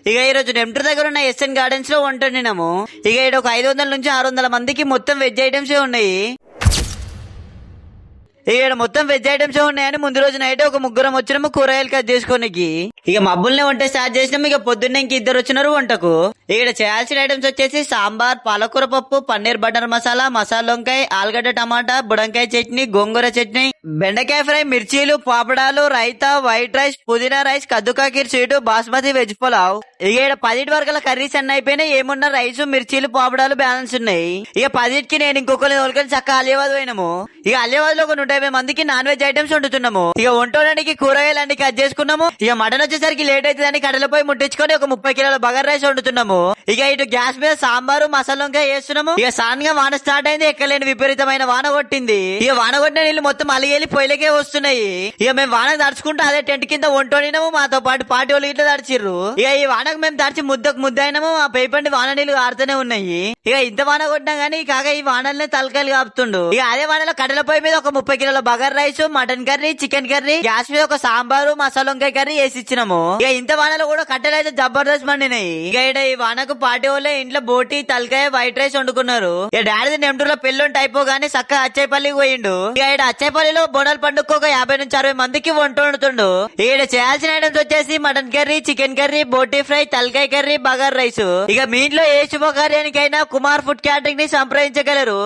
ఇక ఈ రోజు నెంటర్ దగ్గర ఉన్న ఎస్ఎన్ గార్డెన్స్ లో వండుతున్నాము. ఇక ఇక్కడ ఒక 500 నుంచి 600 మందికి మొత్తం వెజ్ ఐటమ్స్ ఉన్నాయి. ఇక్కడ మొత్తం వెజ్ ఐటమ్స్ ఉన్నాయని ముందు రోజు నైట్ ఒక ముగ్గురం వచ్చినాము కూరగాయలు కట్ చేసుకోనికి. ఇక మబ్బుల్ని వంట స్టార్ట్ చేసినాము. ఇక పొద్దున్నే ఇంక 2 వచ్చినారు వంటకు. ఇక్కడ చేయాల్సిన ఐటమ్స్ వచ్చేసి సాంబార్, పాలకూర పప్పు, పన్నీర్ బటర్ మసాలా, మసాలా వంకాయ, ఆలుగడ్డ టమాటా, బుడంకాయ చట్నీ, గోంగూర చట్నీ, బెండకాయ ఫ్రై, మిర్చీలు, పాపడాలు, రైతా, వైట్ రైస్, పుదీనా rice, kaddu ka kheer sweet, basmati veg pulao. ఇక ఇక్కడ 10 వరకల కర్రీస్ అన్ని అయిపోయినాయి. ఏమున్నా రైస్, మిర్చీలు, పాపడాలు బ్యాలెన్స్ ఉన్నాయి. ఇక 10కి నేను ఇంకొకరిని తోలుకొని చక్కగా అలియాబాద్ పోయినాము. ఇక అలియాబాద్ లో ఒక 150 మందికి నాన్ వెజ్ ఐటమ్స్ వండుతున్నాము. ఇక వండడానికి కూరగాయలు అన్ని కట్ చేసుకున్నాము. ఇక మటన్ వచ్చేసరికి లేట్ అవుతుందని కడలపై ముట్టించుకొని ఒక 30 కిలోల బగర్ రైస్ వండుతున్నాము. ఇక ఇటు గ్యాస్ మీద సాంబారు, మసాలా వంకాయ వేస్తున్నాము. ఇక సాన్గా వాన స్టార్ట్ అయింది. ఎక్కలేని విపరీతమైన వాన కొట్టింది. ఇక వాన కొట్టిన నీళ్లు మొత్తం అలిగేలి పొయ్యిలకే వస్తున్నాయి. ఇక మేము వాన తడుచుకుంటూ అదే టెంట్ కింద వండుకున్నాము. మాతో పాటు పార్టీ వాళ్ళు ఇట్లా తడిచిర్రు. ఇక ఈ వానకు మేము తడిచి ముద్దకు ముద్ద అయినాము. ఆ పేపండి వాన నీళ్లు ఆడుతూనే ఉన్నాయి. ఇక ఇంత వాన కొట్టినా గానీ కాక ఈ వానల్నే తలకాయలు కాపుతుండు. ఇక అదే వానలో కట్టెల పొయ్యి మీద ఒక 30 కిలోల బగర్ rice, mutton curry, chicken curry, gas మీద ఒక సాంబారు, మసాలా వంకాయ కర్రీ వేసి ఇచ్చినాము. ఇక ఇంత వానలో కూడా కట్టెలు అయితే జబర్దస్త్ మండినాయి. ఇక ఇక్కడ ఈ వానకు పార్టీ వాళ్ళే ఇంట్లో బోటి, తలకాయ, వైట్ రైస్ వండుకున్నారు. ఇక డాడీ నెంటూరులో పెళ్ళుంటే అయిపోగానే చక్కగా అచ్చాయిపల్లికి పోయిండు. ఇక ఇక్కడ అచ్చాయిపల్లిలో బోనాల పండుగ ఒక 50 నుంచి 60 మందికి వంట వండుతుండు. ఇక్కడ చేయాల్సిన ఐటమ్స్ వచ్చేసి మటన్ కర్రీ, చికెన్ కర్రీ, బోటి ఫ్రై, తలకాయ కర్రీ, బగర్ రైస్. ఇక మీ ఇంట్లో ఏ శుభకార్యానికైనా కుమార్ ఫుడ్ క్యాటరింగ్ ని సంప్రదించగలరు.